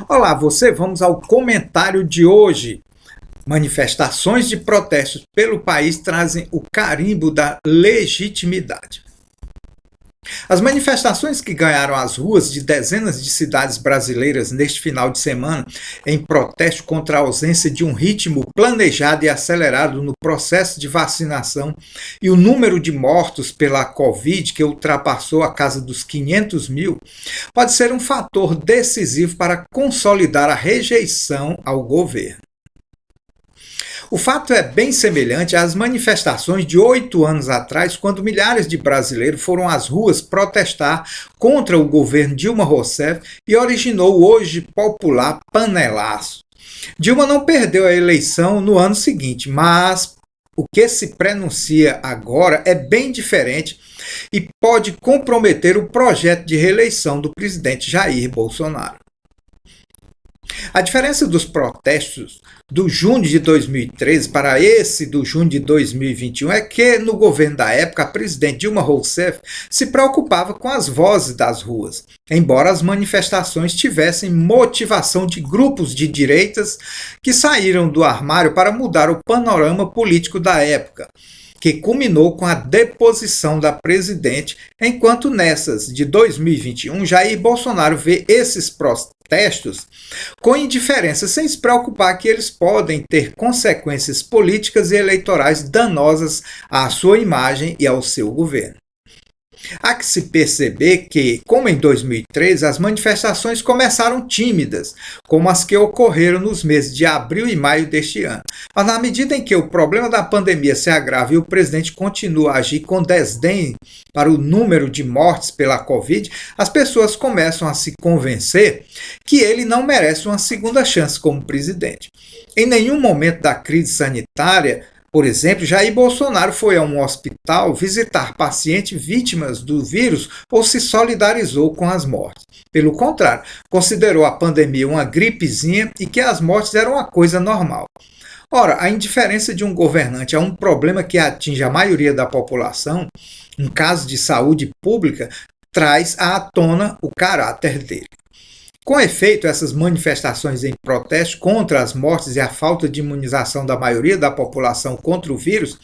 Olá, vamos ao comentário de hoje. Manifestações de protestos pelo país trazem o carimbo da legitimidade. As manifestações que ganharam as ruas de dezenas de cidades brasileiras neste final de semana, em protesto contra a ausência de um ritmo planejado e acelerado no processo de vacinação e o número de mortos pela Covid, que ultrapassou a casa dos 500 mil, pode ser um fator decisivo para consolidar a rejeição ao governo. O fato é bem semelhante às manifestações de 8 anos atrás, quando milhares de brasileiros foram às ruas protestar contra o governo Dilma Rousseff e originou o hoje popular panelaço. Dilma não perdeu a eleição no ano seguinte, mas o que se prenuncia agora é bem diferente e pode comprometer o projeto de reeleição do presidente Jair Bolsonaro. A diferença dos protestos do junho de 2013 para esse do junho de 2021 é que, no governo da época, a presidente Dilma Rousseff se preocupava com as vozes das ruas, embora as manifestações tivessem motivação de grupos de direitas que saíram do armário para mudar o panorama político da época, que culminou com a deposição da presidente, enquanto nessas de 2021 Jair Bolsonaro vê esses protestos com indiferença, sem se preocupar que eles podem ter consequências políticas e eleitorais danosas à sua imagem e ao seu governo. Há que se perceber que, como em 2013, as manifestações começaram tímidas, como as que ocorreram nos meses de abril e maio deste ano. Mas na medida em que o problema da pandemia se agrava e o presidente continua a agir com desdém para o número de mortes pela Covid, as pessoas começam a se convencer que ele não merece uma segunda chance como presidente. Em nenhum momento da crise sanitária, por exemplo, Jair Bolsonaro foi a um hospital visitar pacientes vítimas do vírus ou se solidarizou com as mortes. Pelo contrário, considerou a pandemia uma gripezinha e que as mortes eram uma coisa normal. Ora, a indiferença de um governante a um problema que atinge a maioria da população, um caso de saúde pública, traz à tona o caráter dele. Com efeito, essas manifestações em protesto contra as mortes e a falta de imunização da maioria da população contra o vírus,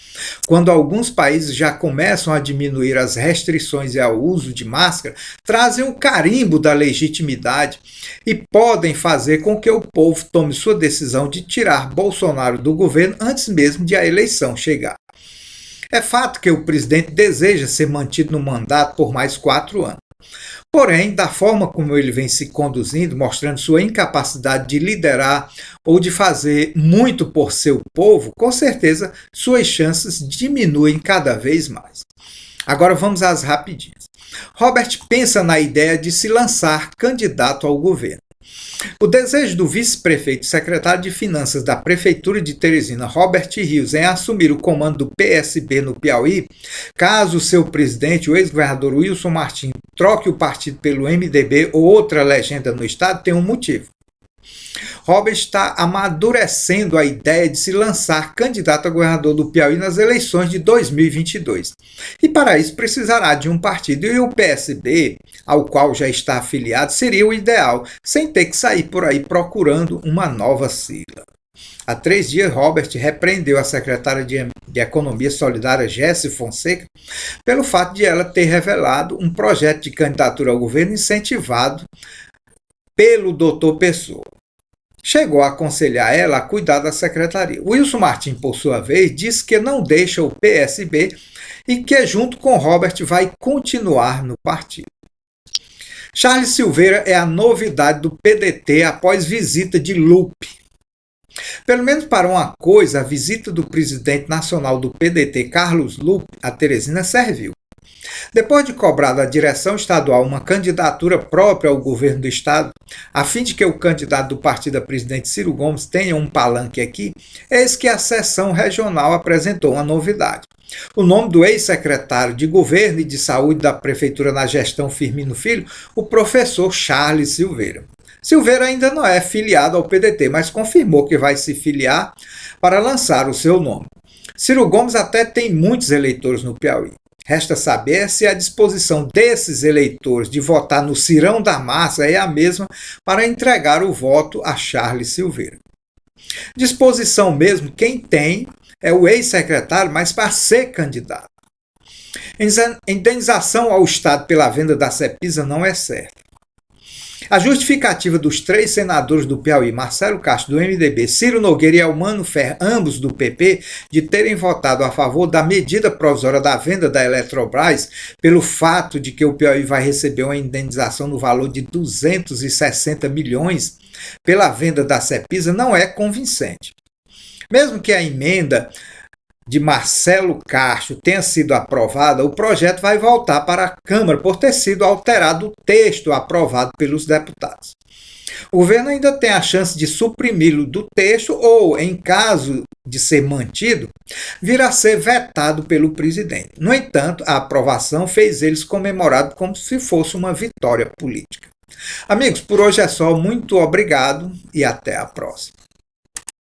quando alguns países já começam a diminuir as restrições ao uso de máscara, trazem o carimbo da legitimidade e podem fazer com que o povo tome sua decisão de tirar Bolsonaro do governo antes mesmo de a eleição chegar. É fato que o presidente deseja ser mantido no mandato por mais 4 anos. Porém, da forma como ele vem se conduzindo, mostrando sua incapacidade de liderar ou de fazer muito por seu povo, com certeza suas chances diminuem cada vez mais. Agora vamos às rapidinhas. Robert pensa na ideia de se lançar candidato ao governo. O desejo do vice-prefeito e secretário de Finanças da Prefeitura de Teresina, Robert Rios, em assumir o comando do PSB no Piauí, caso o seu presidente, o ex-governador Wilson Martins, troque o partido pelo MDB ou outra legenda no estado, tem um motivo. Robert está amadurecendo a ideia de se lançar candidato a governador do Piauí nas eleições de 2022. E para isso precisará de um partido, e o PSB, ao qual já está afiliado, seria o ideal, sem ter que sair por aí procurando uma nova sigla. Há 3 dias, Robert repreendeu a secretária de Economia Solidária, Jessi Fonseca, pelo fato de ela ter revelado um projeto de candidatura ao governo incentivado pelo Dr. Pessoa. Chegou a aconselhar ela a cuidar da secretaria. Wilson Martins, por sua vez, disse que não deixa o PSB e que, junto com Robert, vai continuar no partido. Charles Silveira é a novidade do PDT após visita de Lupe. Pelo menos para uma coisa, a visita do presidente nacional do PDT, Carlos Lupe, a Teresina serviu. Depois de cobrar da direção estadual uma candidatura própria ao governo do estado, a fim de que o candidato do partido a presidente Ciro Gomes tenha um palanque aqui, eis que a seção regional apresentou uma novidade. O nome do ex-secretário de Governo e de Saúde da Prefeitura na gestão Firmino Filho, o professor Charles Silveira. Silveira ainda não é filiado ao PDT, mas confirmou que vai se filiar para lançar o seu nome. Ciro Gomes até tem muitos eleitores no Piauí. Resta saber se a disposição desses eleitores de votar no Cirão da Massa é a mesma para entregar o voto a Charles Silveira. Disposição mesmo quem tem é o ex-secretário, mas para ser candidato. Indenização ao Estado pela venda da Cepisa não é certa. A justificativa dos 3 senadores do Piauí, Marcelo Castro, do MDB, Ciro Nogueira e Elmano Ferreira, ambos do PP, de terem votado a favor da medida provisória da venda da Eletrobras, pelo fato de que o Piauí vai receber uma indenização no valor de 260 milhões pela venda da Cepisa, não é convincente. Mesmo que a emenda de Marcelo Castro tenha sido aprovada, o projeto vai voltar para a Câmara por ter sido alterado o texto aprovado pelos deputados. O governo ainda tem a chance de suprimi-lo do texto ou, em caso de ser mantido, vir a ser vetado pelo presidente. No entanto, a aprovação fez eles comemorado como se fosse uma vitória política. Amigos, por hoje é só. Muito obrigado e até a próxima.